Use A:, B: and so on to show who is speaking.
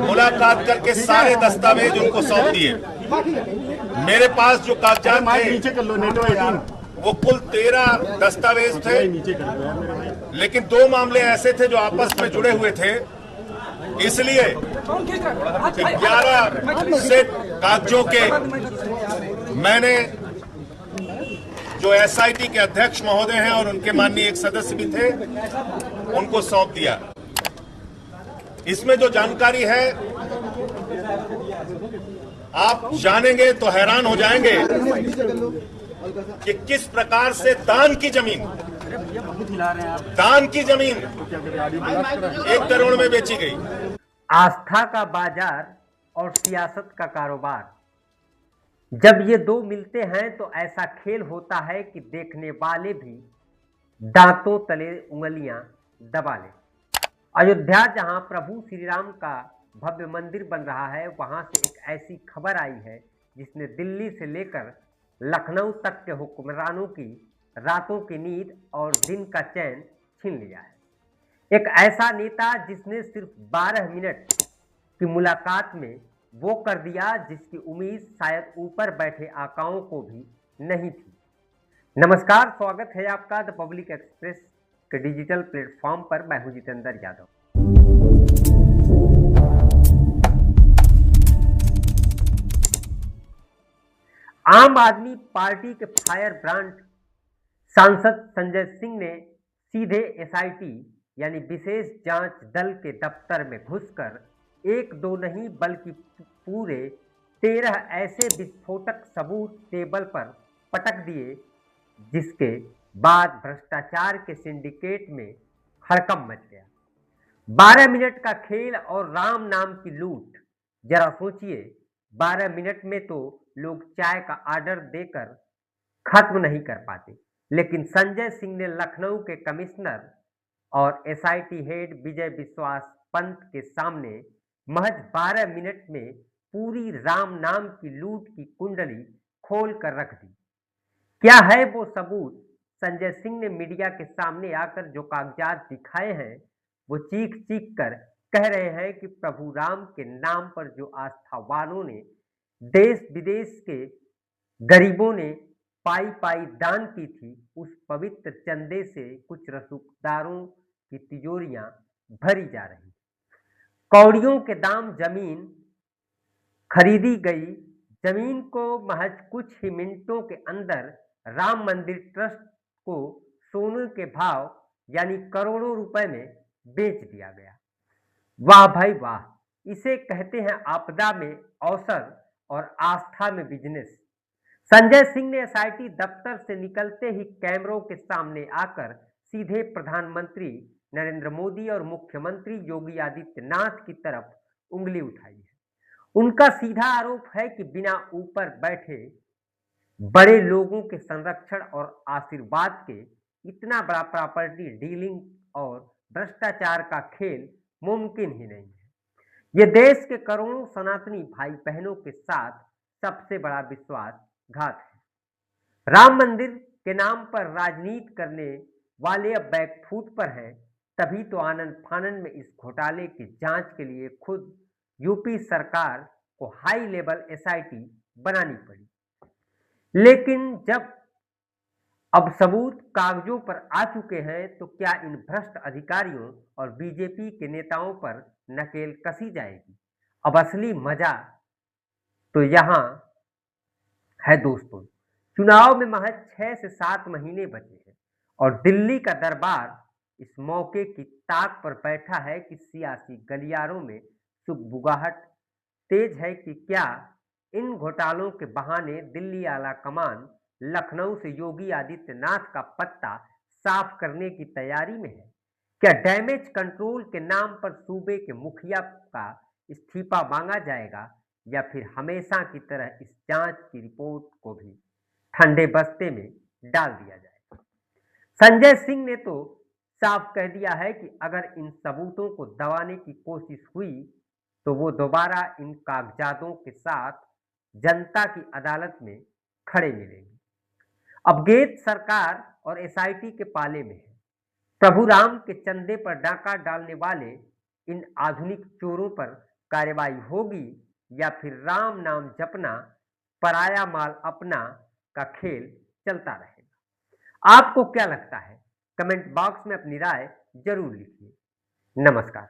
A: मुलाकात करके सारे दस्तावेज उनको सौंप दिए। मेरे पास जो कागजात थे वो कुल 13 दस्तावेज थे, लेकिन 2 मामले ऐसे थे जो आपस में जुड़े हुए थे, इसलिए 11 सेट कागजों के मैंने जो एसआईटी के अध्यक्ष महोदय हैं और उनके माननीय एक सदस्य भी थे, उनको सौंप दिया। इसमें जो जानकारी है आप जानेंगे तो हैरान हो जाएंगे कि किस प्रकार से दान की जमीन 1 करोड़ में बेची गई।
B: आस्था का बाजार और सियासत का कारोबार, जब ये दो मिलते हैं तो ऐसा खेल होता है कि देखने वाले भी दांतों तले उंगलियां दबा लें। अयोध्या, जहां प्रभु श्री राम का भव्य मंदिर बन रहा है, वहां से एक ऐसी खबर आई है जिसने दिल्ली से लेकर लखनऊ तक के हुक्मरानों की रातों की नींद और दिन का चैन छीन लिया है। एक ऐसा नेता जिसने सिर्फ 12 मिनट की मुलाकात में वो कर दिया जिसकी उम्मीद शायद ऊपर बैठे आकाओं को भी नहीं थी। नमस्कार, स्वागत है आपका द पब्लिक एक्सप्रेस के डिजिटल प्लेटफॉर्म पर। मैं हूं जितेंद्र यादव। आम आदमी पार्टी के फायर ब्रांड सांसद संजय सिंह ने सीधे एसआईटी यानी विशेष जांच दल के दफ्तर में घुसकर 1-2 नहीं बल्कि पूरे 13 ऐसे विस्फोटक सबूत टेबल पर पटक दिए, जिसके बाद भ्रष्टाचार के सिंडिकेट में हड़कंप मच गया। 12 मिनट का खेल और राम नाम की लूट। जरा सोचिए, 12 मिनट में तो लोग चाय का ऑर्डर देकर खत्म नहीं कर पाते, लेकिन संजय सिंह ने लखनऊ के कमिश्नर और एसआईटी हेड विजय विश्वास पंत के सामने महज 12 मिनट में पूरी राम नाम की लूट की कुंडली खोल कर रख दी। क्या है वो सबूत? संजय सिंह ने मीडिया के सामने आकर जो कागजात दिखाए हैं, वो चीख चीख कर कह रहे हैं कि प्रभु राम के नाम पर जो आस्थावानों ने, देश विदेश के गरीबों ने पाई पाई दान की थी, उस पवित्र चंदे से कुछ रसूखदारों की तिजोरियां भरी जा रही। कौड़ियों के दाम जमीन खरीदी गई। जमीन को महज कुछ ही मिनटों के अंदर राम मंदिर ट्रस्ट को सोने के भाव यानी करोड़ों रुपए में बेच दिया गया। वाह भाई वाह! इसे कहते हैं आपदा में अवसर और आस्था में बिजनेस। संजय सिंह ने एसआईटी दफ्तर से निकलते ही कैमरों के सामने आकर सीधे प्रधानमंत्री नरेंद्र मोदी और मुख्यमंत्री योगी आदित्यनाथ की तरफ उंगली उठाई है। उनका सीधा आरोप है कि बिना ऊपर बैठे बड़े लोगों के संरक्षण और आशीर्वाद के इतना बड़ा प्रॉपर्टी डीलिंग और भ्रष्टाचार का खेल मुमकिन ही नहीं है। ये देश के करोड़ों सनातनी भाई बहनों के साथ सबसे बड़ा विश्वासघात है। राम मंदिर के नाम पर राजनीति करने वाले अब बैकफुट पर हैं, तभी तो आनंद फानन में इस घोटाले की जांच के लिए खुद यूपी सरकार को हाई लेवल एसआईटी बनानी पड़ी। लेकिन जब अब सबूत कागजों पर आ चुके हैं, तो क्या इन भ्रष्ट अधिकारियों और बीजेपी के नेताओं पर नकेल कसी जाएगी? अब असली मजा तो यहां है दोस्तों। चुनाव में महज 6 से 7 महीने बचे हैं और दिल्ली का दरबार इस मौके की ताक पर बैठा है कि सियासी गलियारों में सुगबुगाहट तेज है कि क्या इन घोटालों के बहाने दिल्ली आला कमान लखनऊ से योगी आदित्यनाथ का पत्ता साफ करने की तैयारी में है? क्या डैमेज कंट्रोल के नाम पर सूबे के मुखिया का इस्तीफा मांगा जाएगा, या फिर हमेशा की तरह इस जांच की रिपोर्ट को भी ठंडे बस्ते में डाल दिया जाएगा? संजय सिंह ने तो साफ कह दिया है कि अगर इन सबूतों को दबाने की कोशिश हुई तो वो दोबारा इन कागजातों के साथ जनता की अदालत में खड़े मिलेंगे। अब गेट सरकार और एसआईटी के पाले में है। प्रभु राम के चंदे पर डाका डालने वाले इन आधुनिक चोरों पर कार्रवाई होगी या फिर राम नाम जपना, पराया माल अपना का खेल चलता रहेगा? आपको क्या लगता है? कमेंट बॉक्स में अपनी राय जरूर लिखिए। नमस्कार।